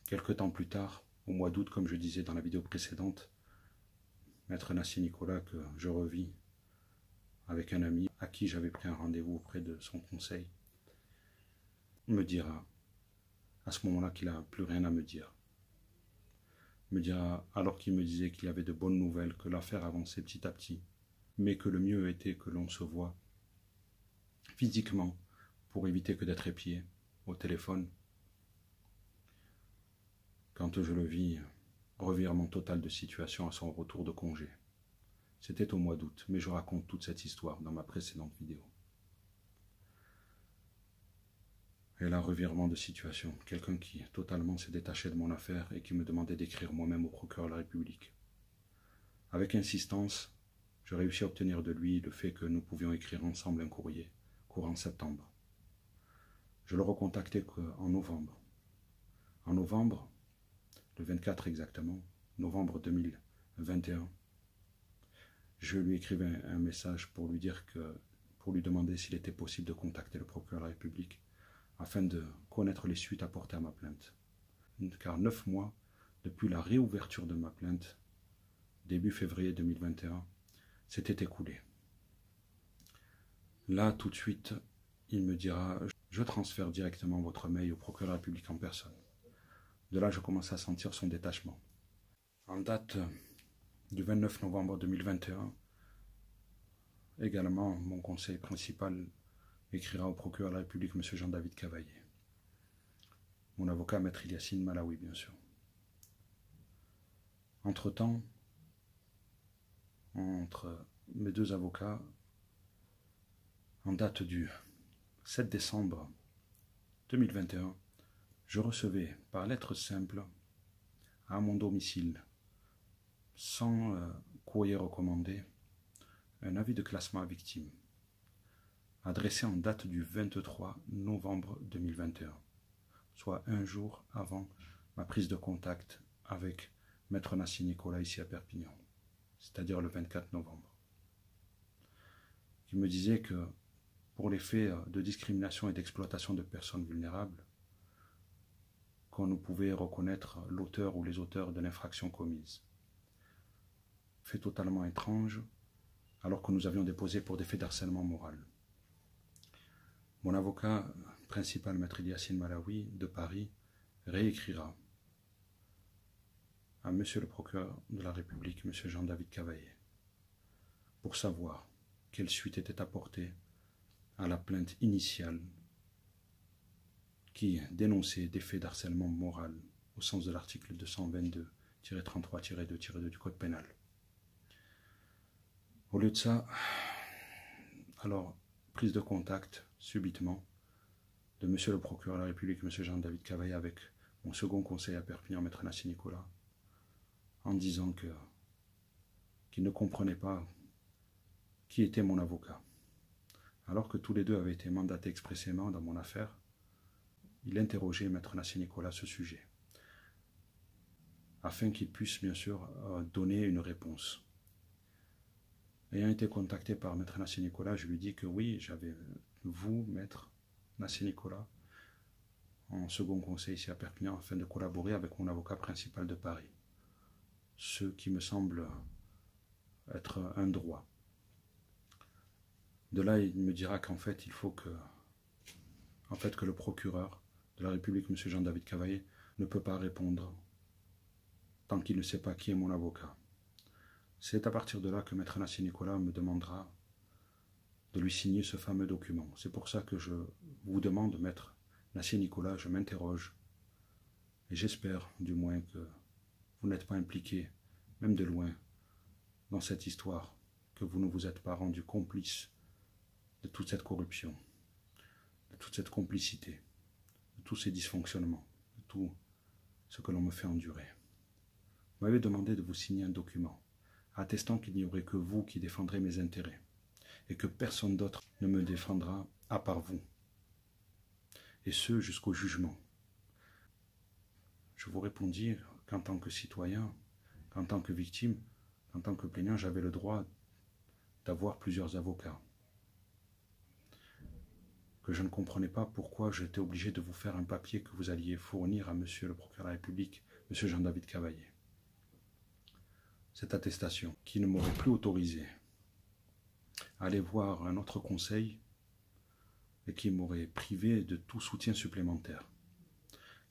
Quelque temps plus tard, au mois d'août, comme je disais dans la vidéo précédente, Maître Nassi Nicolas, que je revis avec un ami à qui j'avais pris un rendez-vous auprès de son conseil, me dira à ce moment-là qu'il n'a plus rien à me dire. Me dira, alors qu'il me disait qu'il y avait de bonnes nouvelles, que l'affaire avançait petit à petit, mais que le mieux était que l'on se voie physiquement pour éviter que d'être épié au téléphone. Quand je le vis, revirement total de situation à son retour de congé. C'était au mois d'août, mais je raconte toute cette histoire dans ma précédente vidéo. Et là, revirement de situation, quelqu'un qui totalement s'est détaché de mon affaire et qui me demandait d'écrire moi-même au procureur de la République. Avec insistance, je réussis à obtenir de lui le fait que nous pouvions écrire ensemble un courrier, courant septembre. Je le recontactais en novembre. En novembre, le 24 exactement, novembre 2021, je lui écrivais un message pour lui dire pour lui demander s'il était possible de contacter le procureur de la République afin de connaître les suites apportées à ma plainte. Car 9 mois depuis la réouverture de ma plainte, début février 2021, s'était écoulé. Là, tout de suite, il me dira « Je transfère directement votre mail au procureur de la République en personne ». De là, je commence à sentir son détachement. En date du 29 novembre 2021, également, mon conseil principal écrira au procureur de la République, M. Jean-David Cavaillé. Mon avocat, Maître Yassine Malawi, bien sûr. Entre-temps, entre mes deux avocats, en date du 7 décembre 2021, je recevais par lettre simple à mon domicile, sans courrier recommandé, un avis de classement à victime, adressé en date du 23 novembre 2021, soit un jour avant ma prise de contact avec Maître Nassi Nicolas ici à Perpignan, c'est-à-dire le 24 novembre. Il me disait que pour les faits de discrimination et d'exploitation de personnes vulnérables, qu'on ne pouvait reconnaître l'auteur ou les auteurs de l'infraction commise. Fait totalement étrange, alors que nous avions déposé pour des faits d'harcèlement moral. Mon avocat principal, Maître Yassine Malawi, de Paris, réécrira à Monsieur le procureur de la République, Monsieur Jean-David Cavaillé, pour savoir quelle suite était apportée à la plainte initiale qui dénonçait des faits d'harcèlement moral au sens de l'article 222-33-2-2 du Code pénal. Au lieu de ça, alors, prise de contact, subitement, de Monsieur le procureur de la République, Monsieur Jean-David Cavaillé, avec mon second conseiller à Perpignan, Maître Nassi Nicolas, en disant qu'il ne comprenait pas qui était mon avocat. Alors que tous les deux avaient été mandatés expressément dans mon affaire, il interrogeait Maître Nassi Nicolas à ce sujet, afin qu'il puisse bien sûr donner une réponse. Ayant été contacté par Maître Nassi Nicolas, je lui dis que oui, j'avais vous, Maître Nassi Nicolas, en second conseil ici à Perpignan, afin de collaborer avec mon avocat principal de Paris. Ce qui me semble être un droit. De là, il me dira qu'en fait, il faut que le procureur de la République, M. Jean-David Cavaillé, ne peut pas répondre tant qu'il ne sait pas qui est mon avocat. C'est à partir de là que Maître Nassi Nicolas me demandera de lui signer ce fameux document. C'est pour ça que je vous demande, Maître Nassi Nicolas, je m'interroge, et j'espère du moins que vous n'êtes pas impliqué, même de loin, dans cette histoire, que vous ne vous êtes pas rendu complice de toute cette corruption, de toute cette complicité, de tous ces dysfonctionnements, de tout ce que l'on me fait endurer. Vous m'avez demandé de vous signer un document attestant qu'il n'y aurait que vous qui défendrez mes intérêts et que personne d'autre ne me défendra à part vous, et ce jusqu'au jugement. Je vous répondis qu'en tant que citoyen, qu'en tant que victime, qu'en tant que plaignant, j'avais le droit d'avoir plusieurs avocats. que je ne comprenais pas pourquoi j'étais obligé de vous faire un papier que vous alliez fournir à monsieur le procureur de la République, monsieur Jean-David Cavaillé. Cette attestation qui ne m'aurait plus autorisé à aller voir un autre conseil et qui m'aurait privé de tout soutien supplémentaire,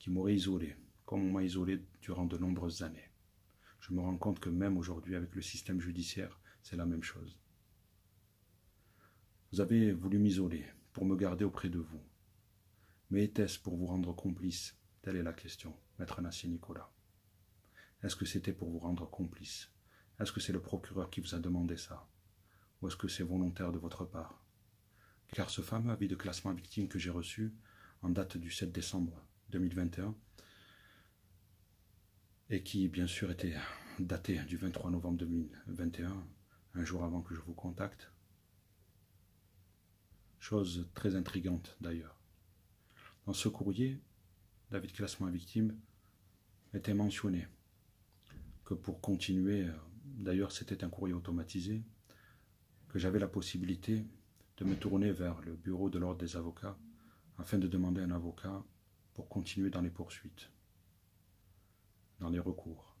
qui m'aurait isolé, comme on m'a isolé durant de nombreuses années. Je me rends compte que même aujourd'hui, avec le système judiciaire, c'est la même chose. Vous avez voulu m'isoler pour me garder auprès de vous. Mais était-ce pour vous rendre complice? Telle est la question, maître Nassier Nicolas. Est-ce que c'était pour vous rendre complice? Est-ce que c'est le procureur qui vous a demandé ça? Ou est-ce que c'est volontaire de votre part? Car ce fameux avis de classement victime que j'ai reçu, en date du 7 décembre 2021, et qui bien sûr était daté du 23 novembre 2021, un jour avant que je vous contacte, chose très intrigante d'ailleurs. Dans ce courrier, l'avis de classement victime était mentionné que pour continuer, d'ailleurs c'était un courrier automatisé, que j'avais la possibilité de me tourner vers le bureau de l'ordre des avocats afin de demander un avocat pour continuer dans les poursuites, dans les recours.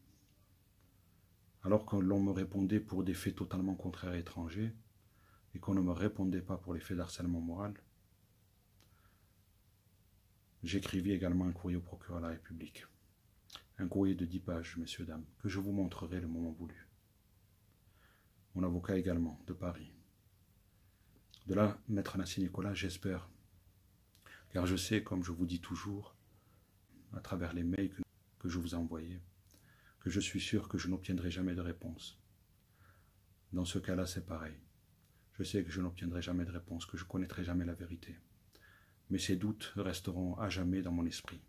Alors que l'on me répondait pour des faits totalement contraires et étrangers, et qu'on ne me répondait pas pour les faits d'harcèlement moral, j'écrivis également un courrier au procureur de la République. Un courrier de 10 pages, messieurs, dames, que je vous montrerai le moment voulu. Mon avocat également, de Paris. De là, maître Nassier Nicolas, j'espère, car je sais, comme je vous dis toujours, à travers les mails que je vous ai envoyés, que je suis sûr que je n'obtiendrai jamais de réponse. Dans ce cas-là, c'est pareil. Je sais que je n'obtiendrai jamais de réponse, que je ne connaîtrai jamais la vérité. Mais ces doutes resteront à jamais dans mon esprit.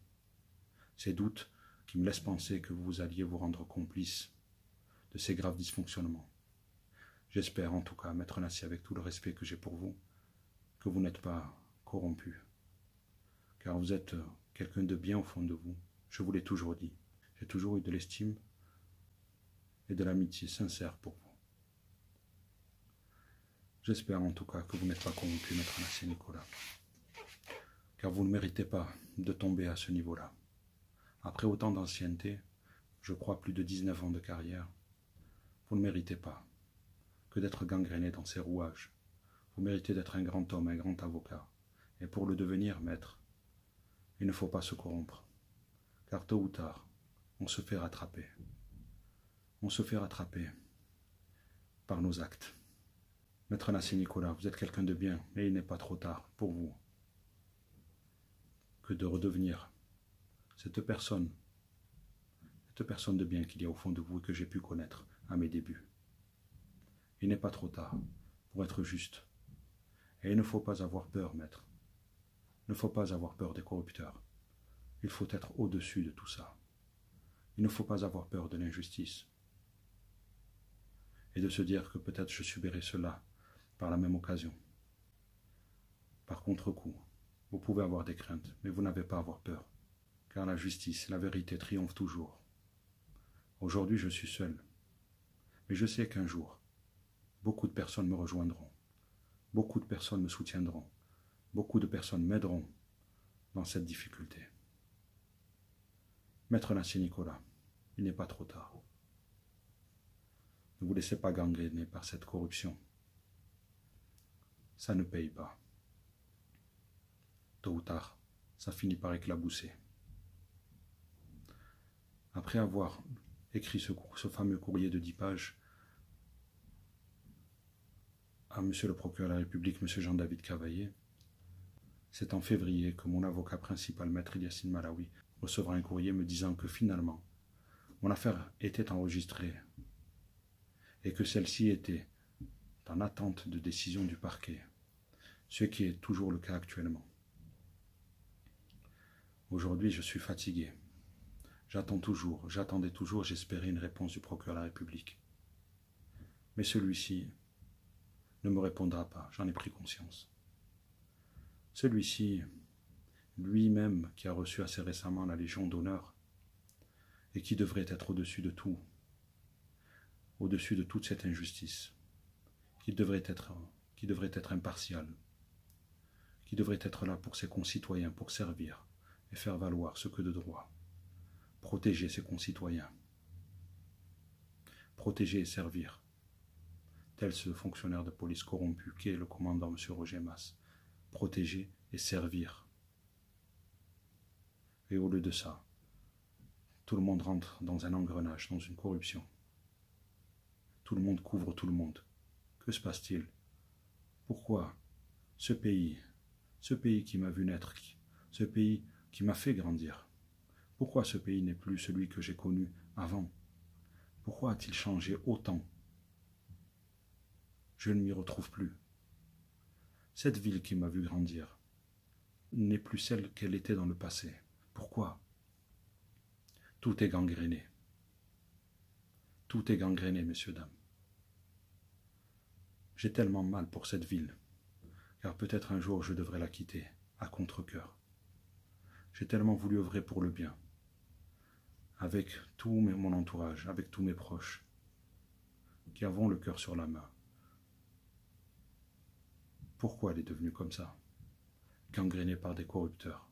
Ces doutes qui me laissent penser que vous alliez vous rendre complice de ces graves dysfonctionnements. J'espère en tout cas, maître Nassier, avec tout le respect que j'ai pour vous, que vous n'êtes pas corrompu. Car vous êtes quelqu'un de bien au fond de vous. Je vous l'ai toujours dit. J'ai toujours eu de l'estime et de l'amitié sincère pour vous. J'espère en tout cas que vous n'êtes pas corrompu, maître Nassier Nicolas. Car vous ne méritez pas de tomber à ce niveau-là. Après autant d'ancienneté, je crois plus de 19 ans de carrière, vous ne méritez pas que d'être gangréné dans ces rouages. Vous méritez d'être un grand homme, un grand avocat. Et pour le devenir, maître, il ne faut pas se corrompre. Car tôt ou tard, on se fait rattraper. On se fait rattraper par nos actes. Maître Nassier Nicolas, vous êtes quelqu'un de bien, mais il n'est pas trop tard pour vous que de redevenir cette personne de bien qu'il y a au fond de vous et que j'ai pu connaître à mes débuts. Il n'est pas trop tard pour être juste. Et il ne faut pas avoir peur, maître. Il ne faut pas avoir peur des corrupteurs. Il faut être au-dessus de tout ça. Il ne faut pas avoir peur de l'injustice. Et de se dire que peut-être je subirai cela par la même occasion. Par contre-coup, vous pouvez avoir des craintes, mais vous n'avez pas à avoir peur. Car la justice, la vérité triomphe toujours. Aujourd'hui, je suis seul. Mais je sais qu'un jour, beaucoup de personnes me rejoindront. Beaucoup de personnes me soutiendront. Beaucoup de personnes m'aideront dans cette difficulté. Maître Nassier Nicolas, il n'est pas trop tard. Ne vous laissez pas gangréner par cette corruption. Ça ne paye pas. Tôt ou tard, ça finit par éclabousser. Après avoir écrit ce fameux courrier de 10 pages à monsieur le procureur de la République, monsieur Jean-David Cavaillé, c'est en février que mon avocat principal, maître Yassine Malawi, recevra un courrier me disant que finalement, mon affaire était enregistrée et que celle-ci était en attente de décision du parquet, ce qui est toujours le cas actuellement. Aujourd'hui, je suis fatigué. J'attendais toujours, j'espérais une réponse du procureur de la République. Mais celui-ci ne me répondra pas, j'en ai pris conscience. Celui-ci, lui-même qui a reçu assez récemment la Légion d'honneur et qui devrait être au-dessus de tout, au-dessus de toute cette injustice, qui devrait être impartial, qui devrait être là pour ses concitoyens, pour servir et faire valoir ce que de droit. Protéger ses concitoyens. Protéger et servir. Tel ce fonctionnaire de police corrompu qu'est le commandant M. Roger Masse. Protéger et servir. Et au lieu de ça, tout le monde rentre dans un engrenage, dans une corruption. Tout le monde couvre tout le monde. Que se passe-t-il? Pourquoi ce pays qui m'a vu naître, ce pays qui m'a fait grandir, pourquoi ce pays n'est plus celui que j'ai connu avant? Pourquoi a-t-il changé autant? Je ne m'y retrouve plus. Cette ville qui m'a vu grandir n'est plus celle qu'elle était dans le passé. Pourquoi? Tout est gangréné. Tout est gangréné, messieurs, dames. J'ai tellement mal pour cette ville, car peut-être un jour je devrais la quitter, à contre-cœur. J'ai tellement voulu œuvrer pour le bien, avec tout mon entourage, avec tous mes proches, qui avons le cœur sur la main. Pourquoi elle est devenue comme ça, gangrénée par des corrupteurs?